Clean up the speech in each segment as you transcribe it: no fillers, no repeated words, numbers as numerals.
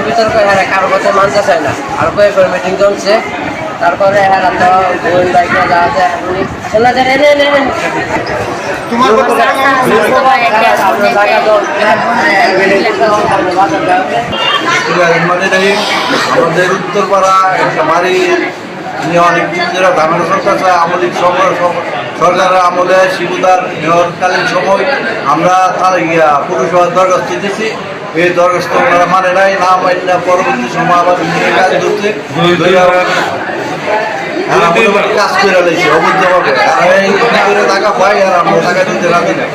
বিতর্ক কারো কথা মানতে চায় না আর কয়েকবার মিটিং চলছে তারপরে আমাদের উত্তরপাড়া একটা বাড়ি নিয়ে অনেক দিন ধরে ধারণা চলতেছে আমলিক সরকারের আমলে শিবুদার মেয়রকালীন সময় আমরা তার পুরসভার দরখাস্ত দিয়েছি। এই দরখাস্ত ওনারা মানে নাই না মাইনা পরবর্তী সময় আবার কাজ করছে কাজ করে রয়েছে অবৈধভাবে টাকা পাই আর আমরা টাকা দিতে রাজি নাই।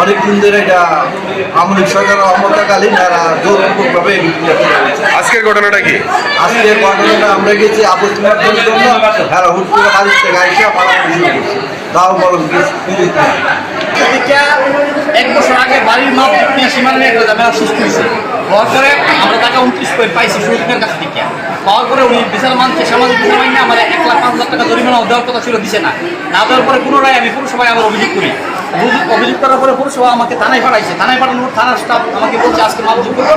অনেক দিন ধরে এটা আমলিক সরকারের অমলকালীন এরা জোরপূর্বকভাবে আজকের ঘটনাটা কি? আজকের ঘটনাটা আমরা গেছি আপস মার্কের জন্য এরা হুট করে বাড়ির থেকে আইসা পালানো শুরু করছে। তাও বলো এক বছর আগে বাড়ির মাপ সীমানা নিয়ে একটা ঝামেলা সৃষ্টি হয়েছে। হওয়ার পরে আমরা টাকা 29 করে পাইছি সুরক্ষের কাছ থেকে। পাওয়ার পরে উনি বিশাল মানছে সামাজিক বিশাল মাইনে আমার 1,05,000 টাকা জরিমানা দেওয়ার কথা ছিল, দিছে না। না দেওয়ার পরে পুনরায় আমি পুরসভায় আবার অভিযোগ করি। অভিযোগ করার পরে পুরসভা আমাকে থানায় পাঠাইছে। থানায় পাঠানোর থানার স্টাফ আমাকে বলছে আজকে মাপযোগ করবো।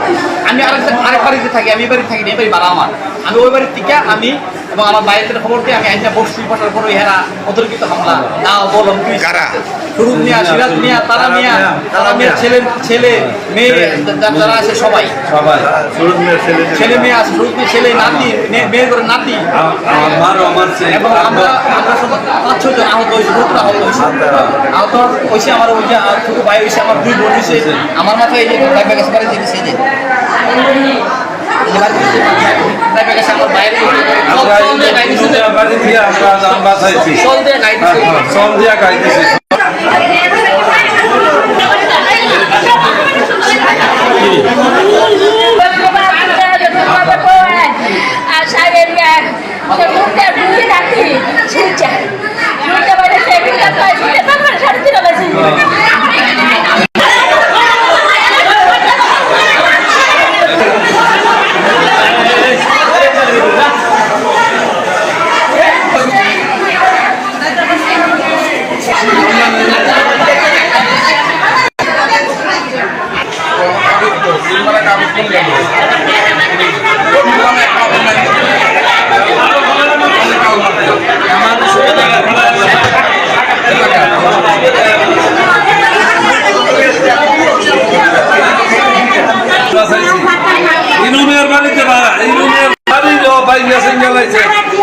আমি আরেক বাড়িতে থাকি, আমি এই বাড়ি থাকি না, এই বাড়ি ভাড়া আমার। আমি ওই বাড়ির থেকে আমি এবং আমার বাইরের খবর দিয়ে আমি আইনা বসছি, বসার পরে এরা অতর্কিত হামলা নাও বললাম শুরু মিয়া, সিরাজ মিয়া, তারা মিয়া ছেলে মেয়ে যারা আছে সবাই ছেলে মেয়ে আছে, শুরু মেয়ে ছেলে নাতি মেয়ের করে নাতি এবং আমরা 5-6 জন আহত হয়েছে, আহত হয়েছে আমার ওই যে ছোট ভাই হয়েছে, আমার 2 বোন হয়েছে। আমার মাথায় এই যে গেছে বাড়ি থেকে সেই যে আমার বাইরে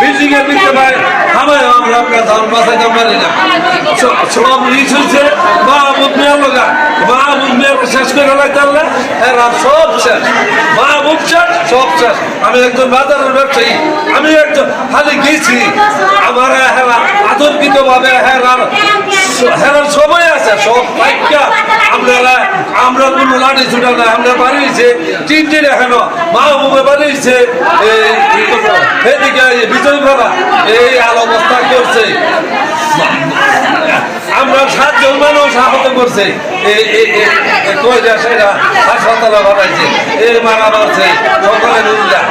বিল্ডিং এর ভিতরে ভাই আমরা ধান বাঁচাইতে পারি না। সব রিচ হয়েছে মাহমুদ মিয়ার লগা, মাহমুদ মিয়াকে শেষ করে লাইতালে এরা সব শেষ, মাহমুদ শেষ, সব শেষ। আমি একজন বাজারের ব্যবসায়ী, আমি একজন খালি গেছি আমার হেরা আতঙ্কিত ভাবে হেরার সময় আছে সব পাইকা আমরা কোনো লাঠি ছুটা না। আমরা বাড়িয়েছে তিনটে এখন মাহবুবে বাড়িয়েছে এদিকে বিজয় ভাড়া এই আল অবস্থা করছে। আমরা 7 জন মানুষ আহত করছে, সেটা হাসপাতালে বানাইছে, এই মারা মারছে সকালে বুঝলা